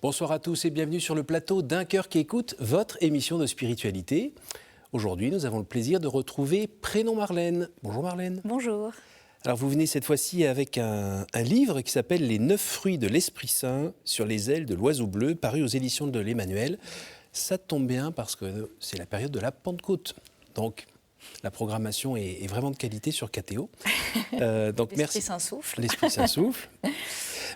Bonsoir à tous et bienvenue sur le plateau d'Un cœur qui écoute, votre émission de spiritualité. Aujourd'hui, nous avons le plaisir de retrouver Prénom Marlène. Bonjour Marlène. Bonjour. Alors vous venez cette fois-ci avec un livre qui s'appelle « Les 9 fruits de l'Esprit Saint sur les ailes de l'oiseau bleu » paru aux éditions de l'Emmanuel. Ça tombe bien parce que c'est la période de la Pentecôte. Donc la programmation est vraiment de qualité sur KTO. Donc l'Esprit Saint souffle. L'Esprit Saint souffle.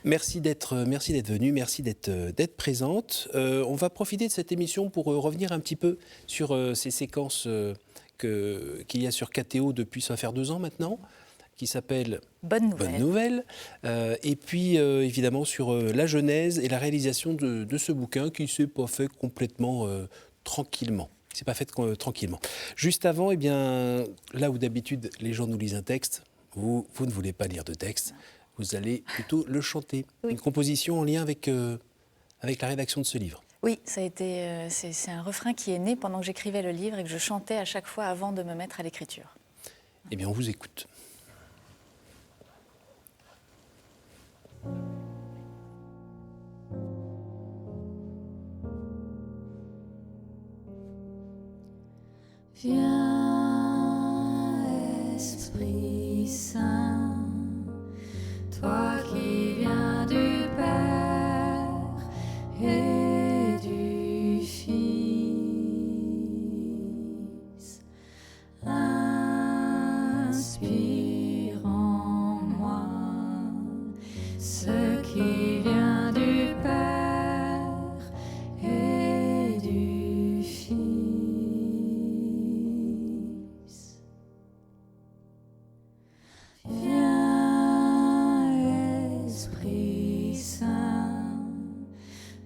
Merci d'être venue, merci d'être présente. On va profiter de cette émission pour revenir un petit peu sur ces séquences qu'il y a sur KTO depuis, ça va faire 2 ans maintenant, qui s'appelle Bonne Nouvelle. Et puis évidemment sur la genèse et la réalisation de ce bouquin qui ne s'est pas fait complètement tranquillement. C'est pas fait tranquillement. Juste avant, eh bien, là où d'habitude les gens nous lisent un texte, vous ne voulez pas lire de texte, vous allez plutôt le chanter. Oui. Une composition en lien avec la rédaction de ce livre. Oui, ça a été, c'est un refrain qui est né pendant que j'écrivais le livre et que je chantais à chaque fois avant de me mettre à l'écriture. Eh bien, on vous écoute. Viens, Esprit Saint, toi qui viens du Père et du Fils, inspire en moi ce qui vient du Père et du Fils. Viens, Esprit Saint,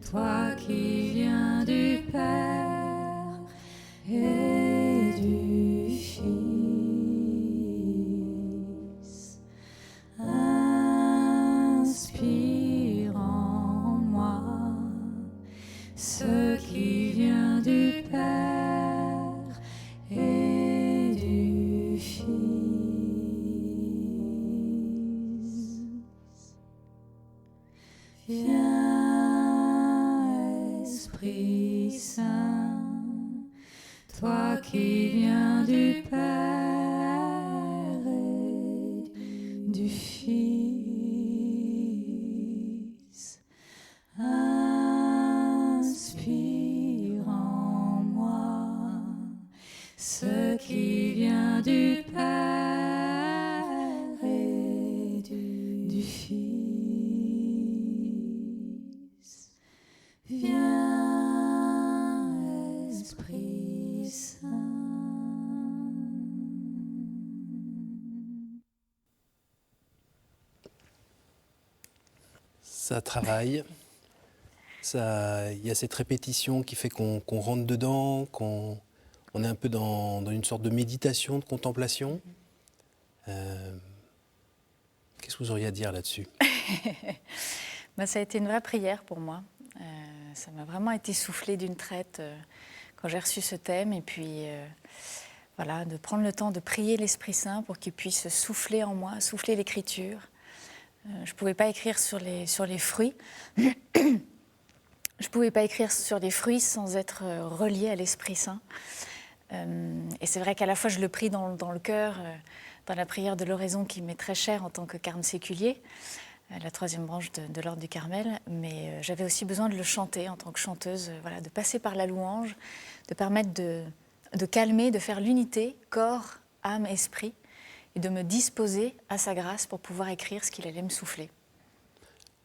toi qui viens du Père et du Fils, inspire en moi ce qui vient du Père et du Fils. Viens, Esprit Saint, toi qui viens du Père et du Fils, inspire en moi ce qui vient du Père et du Fils. Viens, Esprit Saint. Ça travaille. Il y a cette répétition qui fait qu'on rentre dedans, qu'on est un peu dans une sorte de méditation, de contemplation. Qu'est-ce que vous auriez à dire là-dessus ? Ça a été une vraie prière pour moi. Ça m'a vraiment été soufflé d'une traite quand j'ai reçu ce thème. Et puis, voilà, de prendre le temps de prier l'Esprit Saint pour qu'il puisse souffler en moi, souffler l'écriture. Je ne pouvais pas écrire sur les fruits. Je ne pouvais pas écrire sur les fruits sans être reliée à l'Esprit Saint. Et c'est vrai qu'à la fois, je le prie dans le cœur, dans la prière de l'oraison qui m'est très chère en tant que carme séculier, la 3e branche de l'ordre du Carmel, mais j'avais aussi besoin de le chanter en tant que chanteuse, voilà, de passer par la louange, de permettre de calmer, de faire l'unité, corps, âme, esprit, et de me disposer à sa grâce pour pouvoir écrire ce qu'il allait me souffler.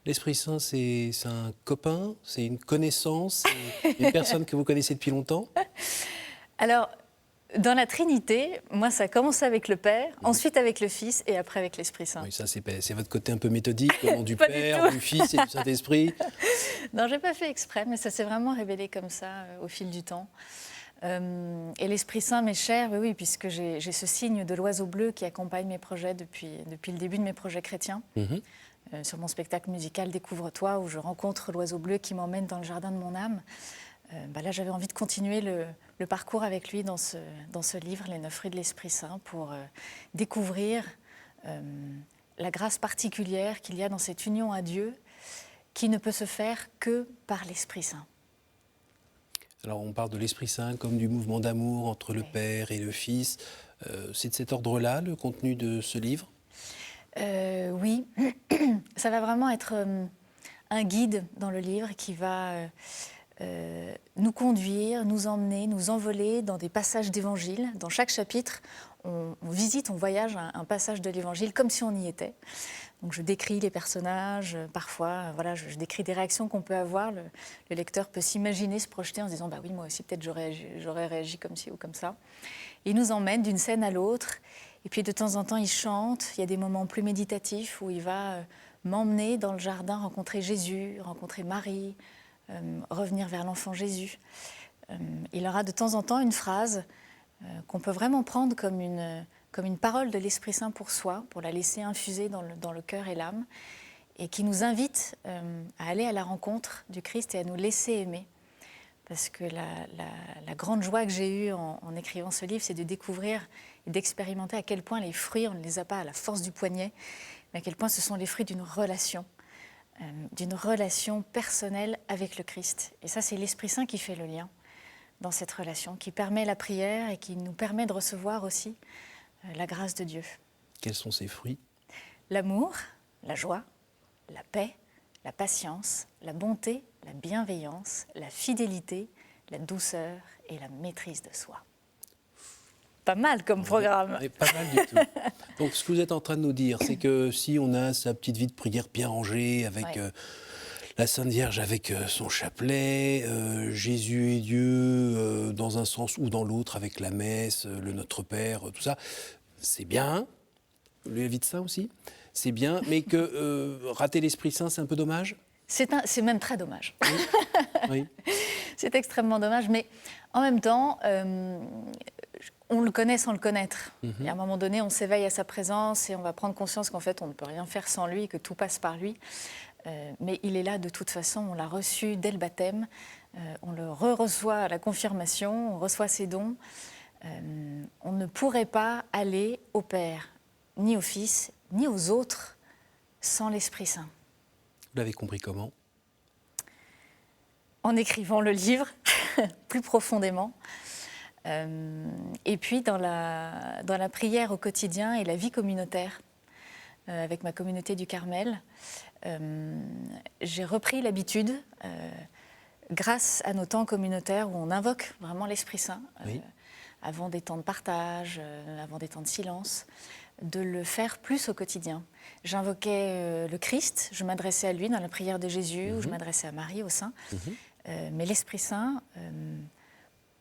L'Esprit Saint, c'est un copain, c'est une connaissance, c'est une personne que vous connaissez depuis longtemps ? Alors, dans la Trinité, moi, ça a commencé avec le Père, ensuite avec le Fils et après avec l'Esprit Saint. Oui, ça, c'est votre côté un peu méthodique, au nom du Père, du Fils et du Saint-Esprit. Non, je n'ai pas fait exprès, mais ça s'est vraiment révélé comme ça au fil du temps. Et l'Esprit Saint m'est cher, oui, puisque j'ai ce signe de l'oiseau bleu qui accompagne mes projets depuis le début de mes projets chrétiens. Sur mon spectacle musical Découvre-toi, où je rencontre l'oiseau bleu qui m'emmène dans le jardin de mon âme. Là, j'avais envie de continuer le parcours avec lui dans ce livre, Les 9 fruits de l'Esprit Saint, pour découvrir la grâce particulière qu'il y a dans cette union à Dieu qui ne peut se faire que par l'Esprit Saint. Alors on parle de l'Esprit Saint comme du mouvement d'amour entre le Oui. Père et le Fils. C'est de cet ordre-là le contenu de ce livre? Oui, ça va vraiment être un guide dans le livre qui va nous conduire, nous emmener, nous envoler dans des passages d'évangile. Dans chaque chapitre, on visite, on voyage un passage de l'évangile comme si on y était. Donc je décris les personnages, parfois, voilà, je décris des réactions qu'on peut avoir. Le lecteur peut s'imaginer, se projeter en se disant bah oui, moi aussi, peut-être j'aurais réagi comme ci ou comme ça. Et il nous emmène d'une scène à l'autre. Et puis de temps en temps, il chante. Il y a des moments plus méditatifs où il va m'emmener dans le jardin, rencontrer Jésus, rencontrer Marie, revenir vers l'enfant Jésus. Il aura de temps en temps une phrase qu'on peut vraiment prendre comme une parole de l'Esprit Saint pour soi, pour la laisser infuser dans le cœur et l'âme, et qui nous invite à aller à la rencontre du Christ et à nous laisser aimer. Parce que la grande joie que j'ai eue en écrivant ce livre, c'est de découvrir et d'expérimenter à quel point les fruits, on ne les a pas à la force du poignet, mais à quel point ce sont les fruits d'une relation personnelle avec le Christ. Et ça, c'est l'Esprit Saint qui fait le lien dans cette relation, qui permet la prière et qui nous permet de recevoir aussi la grâce de Dieu. Quels sont ces fruits? L'amour, la joie, la paix, la patience, la bonté, la bienveillance, la fidélité, la douceur et la maîtrise de soi. Pas mal comme programme. Oui, pas mal du tout. Donc ce que vous êtes en train de nous dire, c'est que si on a sa petite vie de prière bien rangée, avec Ouais. la Sainte Vierge avec son chapelet, Jésus et Dieu dans un sens ou dans l'autre avec la messe, le Notre Père, tout ça, c'est bien. Le Vite Saint aussi, c'est bien, mais que rater l'Esprit Saint, c'est un peu dommage. C'est même très dommage. Oui. C'est extrêmement dommage, mais en même temps, on le connaît sans le connaître. Et à un moment donné, on s'éveille à sa présence et on va prendre conscience qu'en fait, on ne peut rien faire sans lui et que tout passe par lui. Mais il est là de toute façon, on l'a reçu dès le baptême, on le reçoit à la confirmation, on reçoit ses dons. On ne pourrait pas aller au Père, ni au Fils, ni aux autres sans l'Esprit Saint. Vous l'avez compris comment? En écrivant le livre, plus profondément. Et puis dans la prière au quotidien et la vie communautaire, avec ma communauté du Carmel, j'ai repris l'habitude, grâce à nos temps communautaires où on invoque vraiment l'Esprit Saint, Oui. avant des temps de partage, avant des temps de silence, de le faire plus au quotidien. J'invoquais le Christ, je m'adressais à lui dans la prière de Jésus, ou je m'adressais à Marie, au Saint. Mais l'Esprit Saint,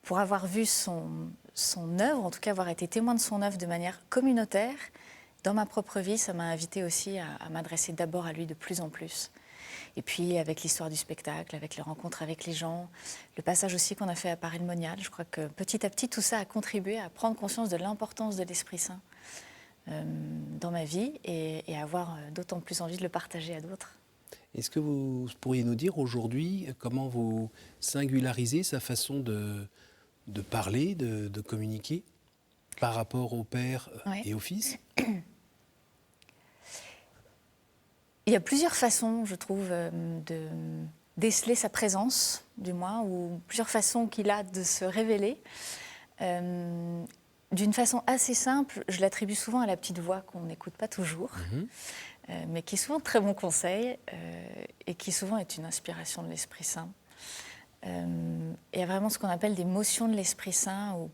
pour avoir vu son œuvre, en tout cas avoir été témoin de son œuvre de manière communautaire, dans ma propre vie, ça m'a invité aussi à m'adresser d'abord à lui de plus en plus. Et puis avec l'histoire du spectacle, avec les rencontres avec les gens, le passage aussi qu'on a fait à Paray-le-Monial, je crois que petit à petit, tout ça a contribué à prendre conscience de l'importance de l'Esprit Saint dans ma vie et avoir d'autant plus envie de le partager à d'autres. Est-ce que vous pourriez nous dire aujourd'hui comment vous singularisez sa façon de parler, de communiquer par rapport au Père Ouais. et au Fils? Il y a plusieurs façons, je trouve, de déceler sa présence, du moins, ou plusieurs façons qu'il a de se révéler. D'une façon assez simple, je l'attribue souvent à la petite voix qu'on n'écoute pas toujours, mais qui est souvent de très bon conseil et qui souvent est une inspiration de l'Esprit Saint. Il y a vraiment ce qu'on appelle des motions de l'Esprit Saint, où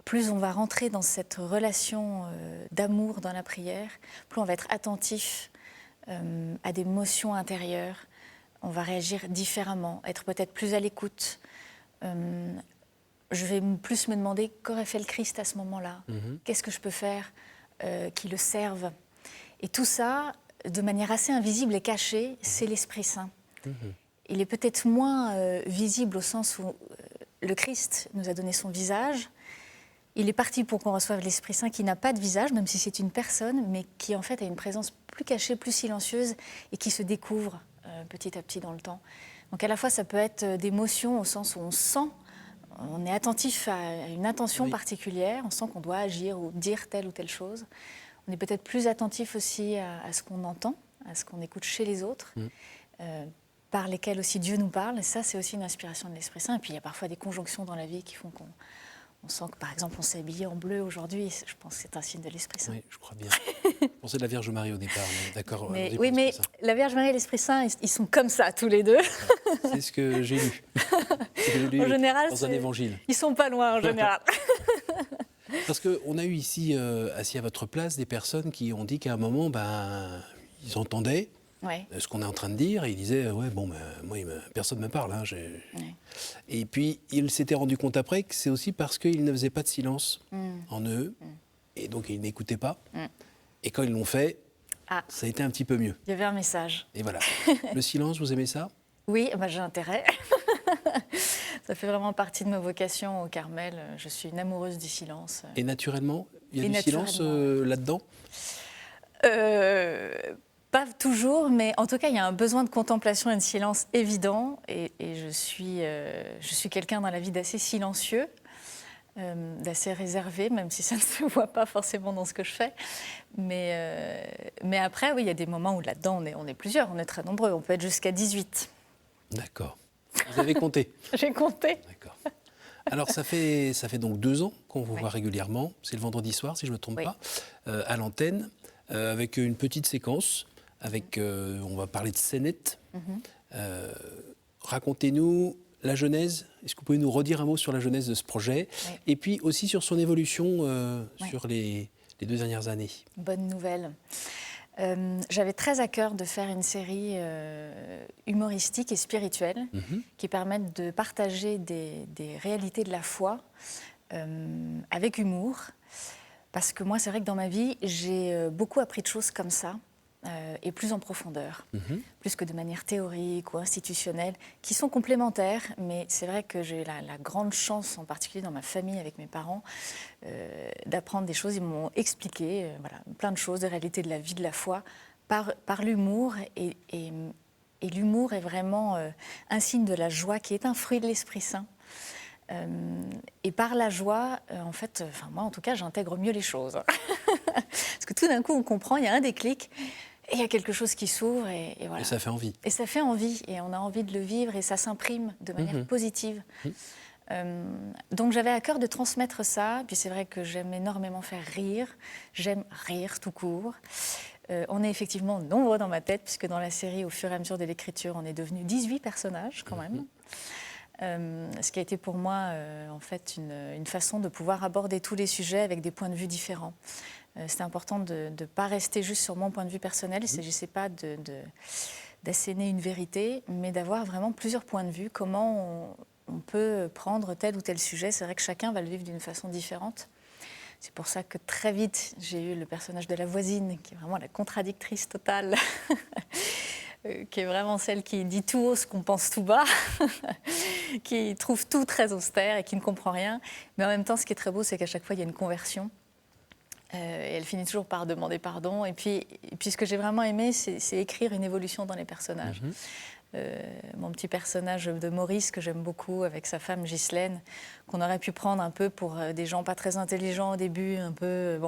plus on va rentrer dans cette relation d'amour dans la prière, plus on va être attentif à des motions intérieures, on va réagir différemment, être peut-être plus à l'écoute. Je vais plus me demander qu'aurait fait le Christ à ce moment-là, qu'est-ce que je peux faire qui le serve. Et tout ça, de manière assez invisible et cachée, c'est l'Esprit Saint. Il est peut-être moins visible au sens où le Christ nous a donné son visage. Il est parti pour qu'on reçoive l'Esprit Saint qui n'a pas de visage, même si c'est une personne, mais qui en fait a une présence plus cachée, plus silencieuse et qui se découvre petit à petit dans le temps. Donc à la fois ça peut être des motions au sens où on sent, on est attentif à une intention particulière, on sent qu'on doit agir ou dire telle ou telle chose. On est peut-être plus attentif aussi à ce qu'on entend, à ce qu'on écoute chez les autres. par lesquels aussi Dieu nous parle. Et ça, c'est aussi une inspiration de l'Esprit Saint. Et puis, il y a parfois des conjonctions dans la vie qui font qu'on sent que, par exemple, on s'est habillé en bleu aujourd'hui. Je pense que c'est un signe de l'Esprit Saint. Oui, je crois bien. On sait de la Vierge Marie au départ, mais d'accord. Oui, mais la Vierge Marie et l'Esprit Saint, ils sont comme ça, tous les deux. C'est ce que j'ai lu. En général, dans un évangile. Ils sont pas loin, en général. Parce qu'on a eu ici, assis à votre place, des personnes qui ont dit qu'à un moment, ils entendaient ce qu'on est en train de dire et ils disaient moi, personne ne me parle. Hein, Et puis, ils s'étaient rendus compte après que c'est aussi parce qu'ils ne faisaient pas de silence en eux et donc ils n'écoutaient pas. Et quand ils l'ont fait, ça a été un petit peu mieux. Il y avait un message. Et voilà. Le silence, vous aimez ça? Oui, j'ai intérêt. Ça fait vraiment partie de ma vocation au Carmel. Je suis une amoureuse du silence. Et naturellement, il y a du silence là-dedans? Pas toujours, mais en tout cas, il y a un besoin de contemplation et de silence évident. Et je suis quelqu'un dans la vie d'assez silencieux, d'assez réservé, même si ça ne se voit pas forcément dans ce que je fais. Mais après, oui, il y a des moments où là-dedans, on est plusieurs, on est très nombreux. On peut être jusqu'à 18. D'accord. Vous avez compté? J'ai compté. D'accord. Alors, ça fait donc 2 ans qu'on vous voit régulièrement. C'est le vendredi soir, si je ne me trompe pas, à l'antenne, avec une petite séquence. On va parler de scénette. Racontez-nous la genèse. Est-ce que vous pouvez nous redire un mot sur la genèse de ce projet? Et puis aussi sur son évolution sur les 2 dernières années. Bonne nouvelle. J'avais très à cœur de faire une série humoristique et spirituelle qui permette de partager des réalités de la foi avec humour. Parce que moi, c'est vrai que dans ma vie, j'ai beaucoup appris de choses comme ça. Et plus en profondeur, plus que de manière théorique ou institutionnelle, qui sont complémentaires, mais c'est vrai que j'ai la grande chance, en particulier dans ma famille, avec mes parents, d'apprendre des choses. Ils m'ont expliqué plein de choses, de réalité de la vie, de la foi, par l'humour. Et l'humour est vraiment un signe de la joie qui est un fruit de l'Esprit Saint. Et par la joie, moi en tout cas, j'intègre mieux les choses. Parce que tout d'un coup, on comprend, il y a un déclic, et il y a quelque chose qui s'ouvre, et voilà. Et ça fait envie. Et ça fait envie, et on a envie de le vivre, et ça s'imprime de manière positive. Donc j'avais à cœur de transmettre ça, puis c'est vrai que j'aime énormément faire rire, j'aime rire tout court. On est effectivement nombreux dans ma tête, puisque dans la série, au fur et à mesure de l'écriture, on est devenu 18 personnages quand même. Ce qui a été pour moi en fait une façon de pouvoir aborder tous les sujets avec des points de vue différents. C'était important de ne pas rester juste sur mon point de vue personnel. Il ne s'agissait pas d'asséner une vérité, mais d'avoir vraiment plusieurs points de vue. Comment on peut prendre tel ou tel sujet. C'est vrai que chacun va le vivre d'une façon différente. C'est pour ça que très vite, j'ai eu le personnage de la voisine, qui est vraiment la contradictrice totale. Qui est vraiment celle qui dit tout haut ce qu'on pense tout bas, qui trouve tout très austère et qui ne comprend rien. Mais en même temps, ce qui est très beau, c'est qu'à chaque fois, il y a une conversion. Et elle finit toujours par demander pardon. Et puis ce que j'ai vraiment aimé, c'est écrire une évolution dans les personnages. Mon petit personnage de Maurice, que j'aime beaucoup, avec sa femme Ghislaine, qu'on aurait pu prendre un peu pour des gens pas très intelligents au début, un peu,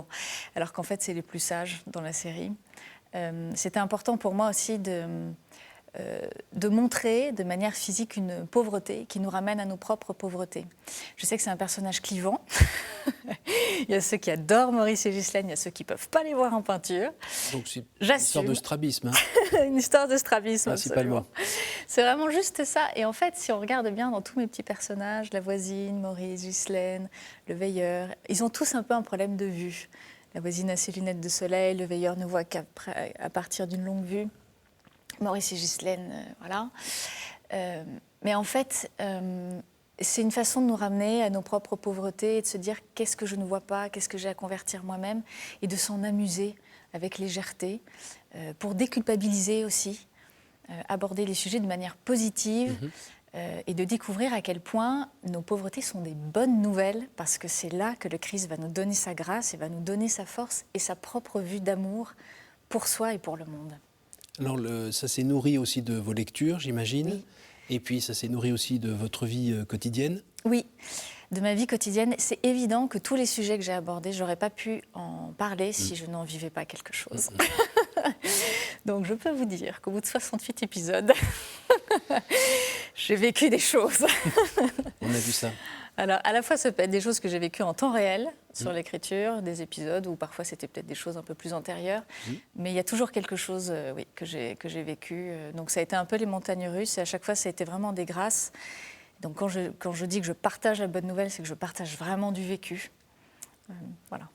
alors qu'en fait, c'est les plus sages dans la série. C'était important pour moi aussi de montrer de manière physique une pauvreté qui nous ramène à nos propres pauvretés. Je sais que c'est un personnage clivant. Il y a ceux qui adorent Maurice et Ghislaine, il y a ceux qui ne peuvent pas les voir en peinture. Donc c'est une histoire de strabisme. Une histoire de strabisme, principalement. C'est vraiment juste ça. Et en fait, si on regarde bien dans tous mes petits personnages, la voisine, Maurice, Ghislaine, le veilleur, ils ont tous un peu un problème de vue. La voisine a ses lunettes de soleil, le veilleur ne voit qu'à partir d'une longue vue. Maurice et Ghislaine, voilà. Mais en fait, c'est une façon de nous ramener à nos propres pauvretés et de se dire qu'est-ce que je ne vois pas, qu'est-ce que j'ai à convertir moi-même, et de s'en amuser avec légèreté, pour déculpabiliser aussi, aborder les sujets de manière positive. Et de découvrir à quel point nos pauvretés sont des bonnes nouvelles, parce que c'est là que le Christ va nous donner sa grâce et va nous donner sa force et sa propre vue d'amour pour soi et pour le monde. Alors ça s'est nourri aussi de vos lectures, j'imagine, oui. Et puis ça s'est nourri aussi de votre vie quotidienne. Oui, de ma vie quotidienne. C'est évident que tous les sujets que j'ai abordés, je n'aurais pas pu en parler si je n'en vivais pas quelque chose. Donc je peux vous dire qu'au bout de 68 épisodes, j'ai vécu des choses. On a vu ça. Alors, à la fois, ça peut être des choses que j'ai vécues en temps réel sur l'écriture, des épisodes, ou parfois c'était peut-être des choses un peu plus antérieures. Mais il y a toujours quelque chose oui, que j'ai vécu. Donc ça a été un peu les montagnes russes, et à chaque fois, ça a été vraiment des grâces. Donc quand je dis que je partage la bonne nouvelle, c'est que je partage vraiment du vécu. Voilà.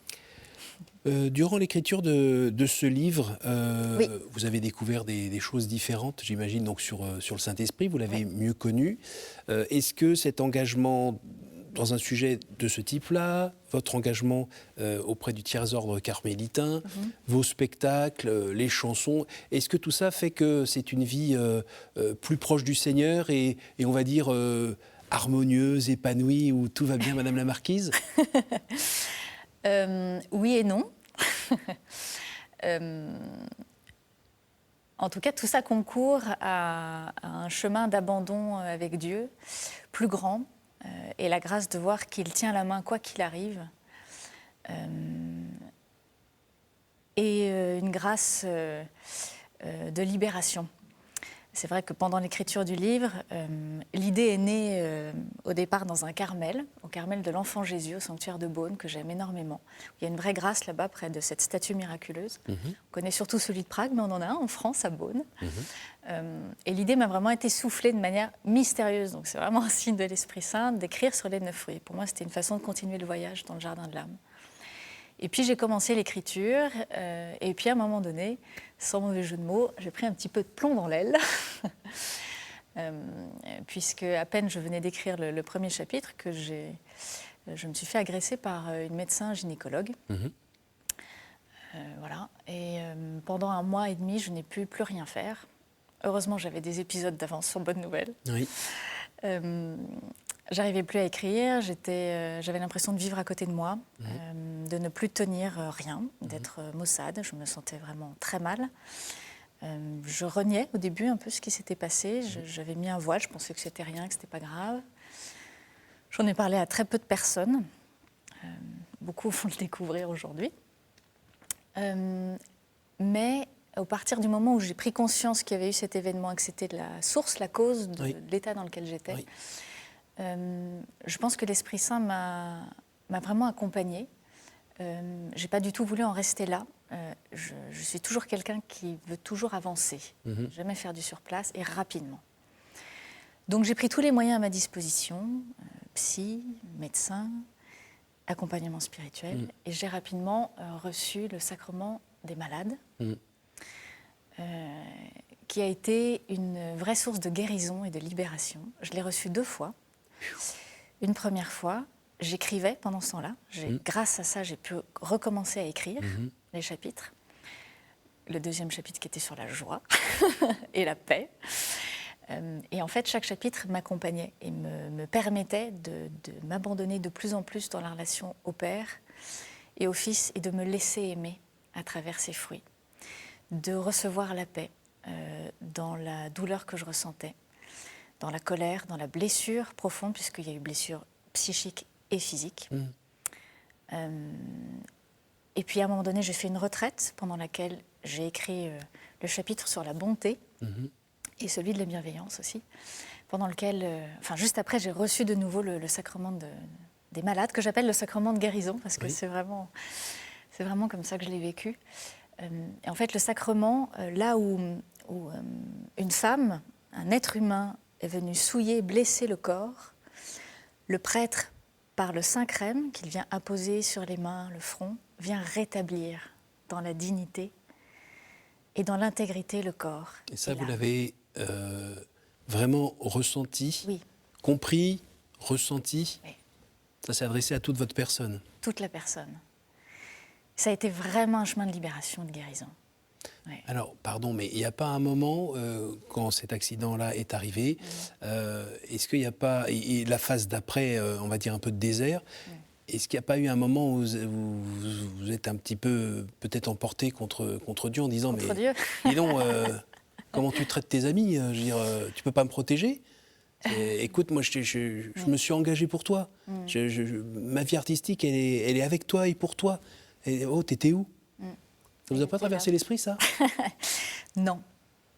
Durant l'écriture de ce livre, Oui. vous avez découvert des choses différentes, j'imagine, donc sur le Saint-Esprit, vous l'avez mieux connu. Est-ce que cet engagement dans un sujet de ce type-là, votre engagement auprès du tiers-ordre carmélitain, vos spectacles, les chansons, est-ce que tout ça fait que c'est une vie plus proche du Seigneur et on va dire harmonieuse, épanouie, où tout va bien, Madame la Marquise? Oui et non. En tout cas, tout ça concourt à un chemin d'abandon avec Dieu, plus grand, et la grâce de voir qu'il tient la main quoi qu'il arrive. Et une grâce de libération. C'est vrai que pendant l'écriture du livre, l'idée est née au départ dans un Carmel, au Carmel de l'Enfant Jésus, au sanctuaire de Beaune, que j'aime énormément. Il y a une vraie grâce là-bas, près de cette statue miraculeuse. On connaît surtout celui de Prague, mais on en a un en France, à Beaune. Et l'idée m'a vraiment été soufflée de manière mystérieuse. Donc c'est vraiment un signe de l'Esprit Saint d'écrire sur les 9 fruits. Pour moi, c'était une façon de continuer le voyage dans le jardin de l'âme. Et puis j'ai commencé l'écriture, et puis à un moment donné, sans mauvais jeu de mots, j'ai pris un petit peu de plomb dans l'aile, puisque à peine je venais d'écrire le premier chapitre que je me suis fait agresser par une médecin gynécologue. Voilà. Et pendant 1 mois et demi, je n'ai pu plus rien faire. Heureusement, j'avais des épisodes d'avance sur Bonne Nouvelle. Oui. J'arrivais plus à écrire, j'avais l'impression de vivre à côté de moi, de ne plus tenir rien, d'être maussade. Je me sentais vraiment très mal. Je reniais au début un peu ce qui s'était passé. J'avais mis un voile, je pensais que c'était rien, que c'était pas grave. J'en ai parlé à très peu de personnes. Beaucoup vont le découvrir aujourd'hui. Mais au partir du moment où j'ai pris conscience qu'il y avait eu cet événement et que c'était la source, la cause de l'état dans lequel j'étais, je pense que l'Esprit Saint m'a vraiment accompagnée. Je n'ai pas du tout voulu en rester là. Je suis toujours quelqu'un qui veut toujours avancer, jamais faire du surplace et rapidement. Donc j'ai pris tous les moyens à ma disposition, psy, médecin, accompagnement spirituel, et j'ai rapidement reçu le sacrement des malades, qui a été une vraie source de guérison et de libération. Je l'ai reçu 2 fois. Une première fois, j'écrivais pendant ce temps-là. Grâce à ça, j'ai pu recommencer à écrire les chapitres. Le deuxième chapitre qui était sur la joie et la paix. Et en fait, chaque chapitre m'accompagnait et me permettait de m'abandonner de plus en plus dans la relation au Père et au Fils et de me laisser aimer à travers ces fruits. De recevoir la paix dans la douleur que je ressentais, dans la colère, dans la blessure profonde, puisqu'il y a eu blessure psychique et physique. Et puis à un moment donné, j'ai fait une retraite pendant laquelle j'ai écrit le chapitre sur la bonté et celui de la bienveillance aussi, pendant lequel, juste après, j'ai reçu de nouveau le sacrement des malades, que j'appelle le sacrement de guérison, parce que c'est vraiment comme ça que je l'ai vécu. Et en fait, le sacrement, là où une femme, un être humain, est venu souiller, blesser le corps, le prêtre, par le Saint-Crème qu'il vient apposer sur les mains, le front, vient rétablir dans la dignité et dans l'intégrité le corps. Et ça, vous l'avez vraiment ressenti, compris, ressenti. Ça s'est adressé à toute votre personne. Toute la personne. Ça a été vraiment un chemin de libération, de guérison. Alors, pardon, mais il n'y a pas un moment, quand cet accident-là est arrivé, est-ce qu'il n'y a pas, et la phase d'après, on va dire un peu de désert, est-ce qu'il n'y a pas eu un moment où vous êtes un petit peu peut-être emporté contre Dieu en disant contre Dieu. Dis donc, comment tu traites tes amis? Je veux dire, tu ne peux pas me protéger? Écoute, moi, je me suis engagé pour toi. Ma vie artistique, elle est avec toi et pour toi. Et, oh, t'étais où? Ça vous a pas traversé l'esprit, ça? Non,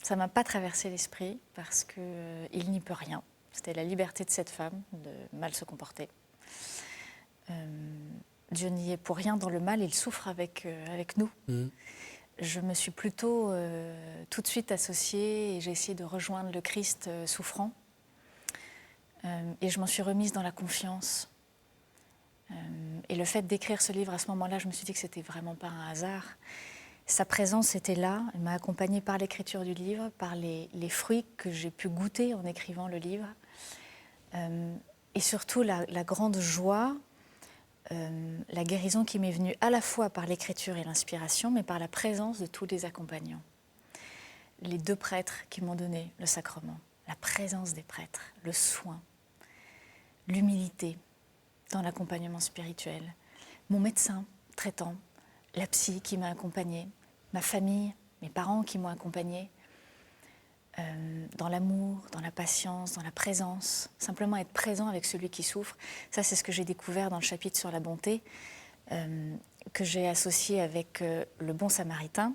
ça m'a pas traversé l'esprit parce que il n'y peut rien. C'était la liberté de cette femme de mal se comporter. Dieu n'y est pour rien dans le mal, il souffre avec nous. Je me suis plutôt tout de suite associée et j'ai essayé de rejoindre le Christ souffrant. Et je m'en suis remise dans la confiance. Et le fait d'écrire ce livre à ce moment-là, je me suis dit que c'était vraiment pas un hasard. Sa présence était là, elle m'a accompagnée par l'écriture du livre, par les fruits que j'ai pu goûter en écrivant le livre. Et surtout la grande joie, la guérison qui m'est venue à la fois par l'écriture et l'inspiration, mais par la présence de tous les accompagnants. Les 2 prêtres qui m'ont donné le sacrement, la présence des prêtres, le soin, l'humilité dans l'accompagnement spirituel, mon médecin traitant, la psy qui m'a accompagnée, ma famille, mes parents qui m'ont accompagnée, dans l'amour, dans la patience, dans la présence, simplement être présent avec celui qui souffre. Ça, c'est ce que j'ai découvert dans le chapitre sur la bonté, que j'ai associé avec le bon samaritain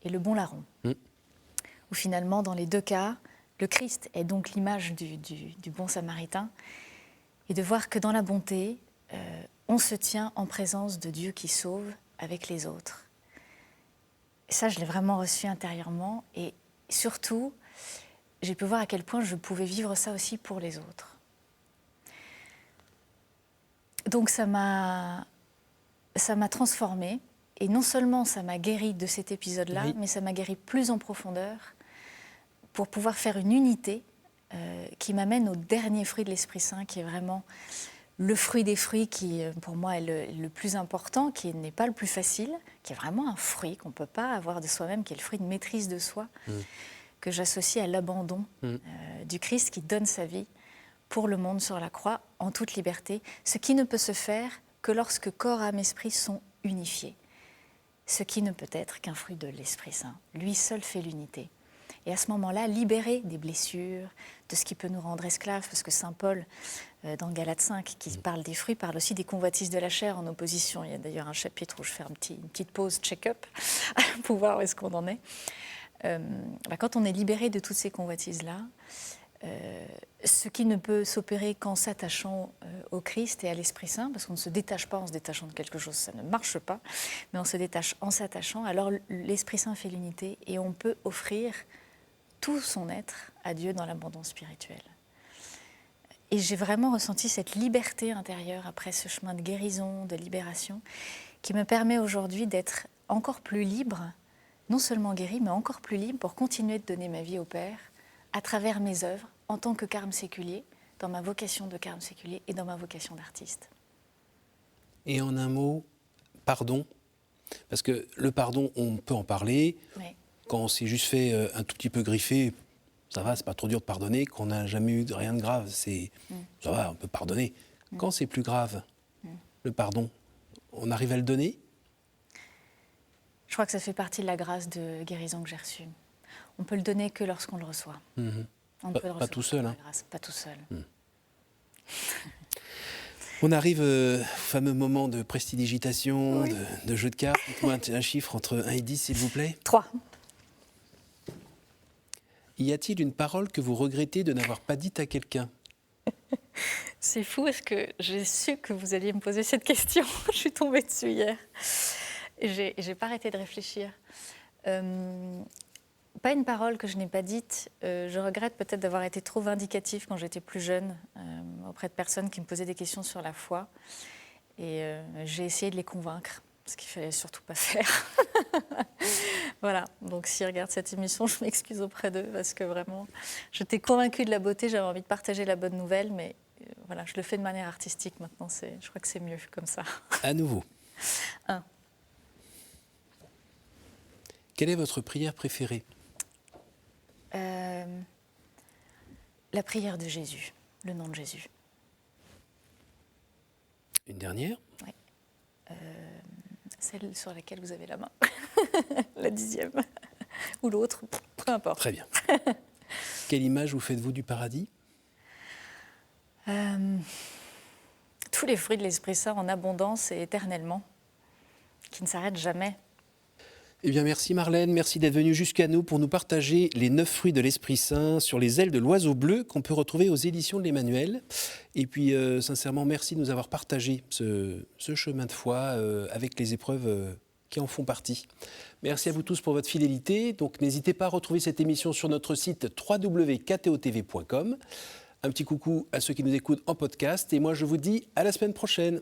et le bon larron. Où finalement, dans les 2 cas, le Christ est donc l'image du bon samaritain, et de voir que dans la bonté, on se tient en présence de Dieu qui sauve avec les autres. Et ça, je l'ai vraiment reçu intérieurement, et surtout, j'ai pu voir à quel point je pouvais vivre ça aussi pour les autres. Donc ça m'a transformée, et non seulement ça m'a guérie de cet épisode-là, mais ça m'a guérie plus en profondeur pour pouvoir faire une unité qui m'amène au dernier fruit de l'Esprit Saint, qui est vraiment le fruit des fruits qui, pour moi, est le plus important, qui n'est pas le plus facile, qui est vraiment un fruit qu'on ne peut pas avoir de soi-même, qui est le fruit de maîtrise de soi, que j'associe à l'abandon du Christ qui donne sa vie pour le monde sur la croix en toute liberté, ce qui ne peut se faire que lorsque corps, âme, esprit sont unifiés, ce qui ne peut être qu'un fruit de l'Esprit Saint. Lui seul fait l'unité. Et à ce moment-là, libéré des blessures, de ce qui peut nous rendre esclaves, parce que saint Paul, dans Galates 5, qui parle des fruits, parle aussi des convoitises de la chair en opposition. Il y a d'ailleurs un chapitre où je fais une petite pause check-up pour voir où est-ce qu'on en est. Quand on est libéré de toutes ces convoitises-là, ce qui ne peut s'opérer qu'en s'attachant au Christ et à l'Esprit Saint, parce qu'on ne se détache pas en se détachant de quelque chose, ça ne marche pas, mais on se détache en s'attachant, alors l'Esprit Saint fait l'unité et on peut offrir tout son être à Dieu dans l'abandon spirituel. Et j'ai vraiment ressenti cette liberté intérieure après ce chemin de guérison, de libération, qui me permet aujourd'hui d'être encore plus libre, non seulement guérie, mais encore plus libre pour continuer de donner ma vie au Père à travers mes œuvres, en tant que carme séculier, dans ma vocation de carme séculier et dans ma vocation d'artiste. Et en un mot, pardon, parce que le pardon, on peut en parler. Oui. Quand on s'est juste fait un tout petit peu griffer, ça va, c'est pas trop dur de pardonner. Quand on n'a jamais eu rien de grave, ça va, on peut pardonner. Quand c'est plus grave, le pardon, on arrive à le donner? Je crois que ça fait partie de la grâce de guérison que j'ai reçue. On peut le donner que lorsqu'on le reçoit. On peut le Pas tout seul. Hein. Grâce, pas tout seul. On arrive au fameux moment de prestidigitation, de jeu de cartes. Dites-moi un chiffre entre 1 et 10, s'il vous plaît. 3. Y a-t-il une parole que vous regrettez de n'avoir pas dite à quelqu'un? C'est fou, parce que j'ai su que vous alliez me poser cette question. Je suis tombée dessus hier. Et j'ai pas arrêté de réfléchir. Pas une parole que je n'ai pas dite. Je regrette peut-être d'avoir été trop vindicative quand j'étais plus jeune auprès de personnes qui me posaient des questions sur la foi. Et j'ai essayé de les convaincre, ce qu'il ne fallait surtout pas faire. Voilà, donc s'ils regardent cette émission, je m'excuse auprès d'eux parce que vraiment, j'étais convaincue de la beauté, j'avais envie de partager la bonne nouvelle, mais voilà, je le fais de manière artistique maintenant, je crois que c'est mieux comme ça. À nouveau. 1. Quelle est votre prière préférée? La prière de Jésus, le nom de Jésus. Une dernière? Oui. Celle sur laquelle vous avez la main. La 10e. Ou l'autre, peu importe. Très bien. Quelle image vous faites-vous du paradis? Tous les fruits de l'Esprit Saint en abondance et éternellement, qui ne s'arrêtent jamais. Eh bien, merci Marlène, merci d'être venue jusqu'à nous pour nous partager les 9 fruits de l'Esprit Saint sur les ailes de l'oiseau bleu qu'on peut retrouver aux éditions de l'Emmanuel. Et puis, sincèrement, merci de nous avoir partagé ce chemin de foi avec les épreuves qui en font partie. Merci à vous tous pour votre fidélité. Donc, n'hésitez pas à retrouver cette émission sur notre site www.ktotv.com. Un petit coucou à ceux qui nous écoutent en podcast. Et moi, je vous dis à la semaine prochaine.